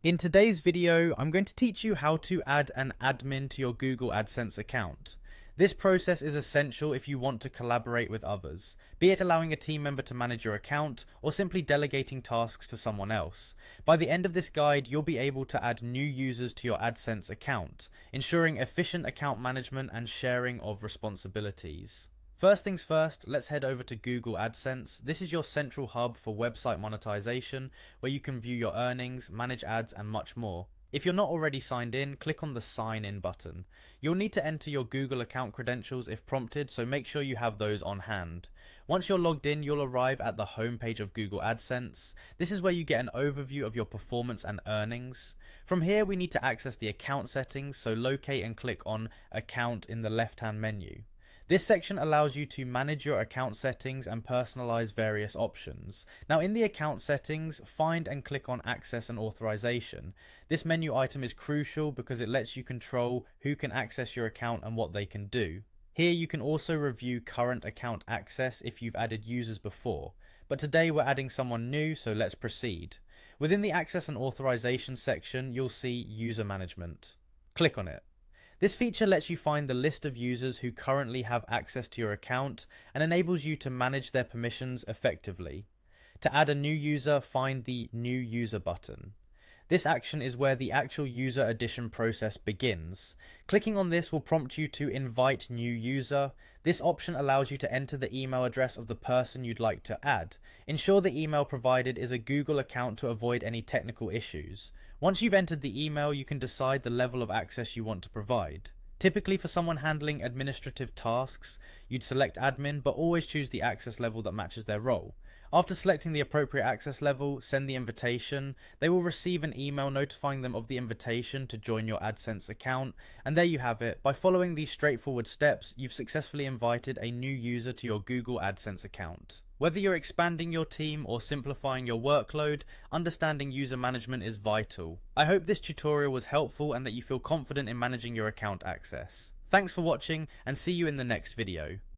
In today's video, I'm going to teach you how to add an admin to your Google AdSense account. This process is essential if you want to collaborate with others, be it allowing a team member to manage your account or simply delegating tasks to someone else. By the end of this guide, you'll be able to add new users to your AdSense account, ensuring efficient account management and sharing of responsibilities. First things first, let's head over to Google AdSense. This is your central hub for website monetization, where you can view your earnings, manage ads, and much more. If you're not already signed in, click on the Sign In button. You'll need to enter your Google account credentials if prompted, so make sure you have those on hand. Once you're logged in, you'll arrive at the homepage of Google AdSense. This is where you get an overview of your performance and earnings. From here, we need to access the account settings, so locate and click on Account in the left-hand menu. This section allows you to manage your account settings and personalize various options. Now in the account settings, find and click on Access and Authorization. This menu item is crucial because it lets you control who can access your account and what they can do. Here you can also review current account access if you've added users before. But today we're adding someone new, so let's proceed. Within the Access and Authorization section, you'll see User Management. Click on it. This feature lets you find the list of users who currently have access to your account and enables you to manage their permissions effectively. To add a new user, find the New User button. This action is where the actual user addition process begins. Clicking on this will prompt you to invite new user. This option allows you to enter the email address of the person you'd like to add. Ensure the email provided is a Google account to avoid any technical issues. Once you've entered the email, you can decide the level of access you want to provide. Typically for someone handling administrative tasks, you'd select admin, but always choose the access level that matches their role. After selecting the appropriate access level, send the invitation. They will receive an email notifying them of the invitation to join your AdSense account. And there you have it. By following these straightforward steps, you've successfully invited a new user to your Google AdSense account. Whether you're expanding your team or simplifying your workload, understanding user management is vital. I hope this tutorial was helpful and that you feel confident in managing your account access. Thanks for watching and see you in the next video.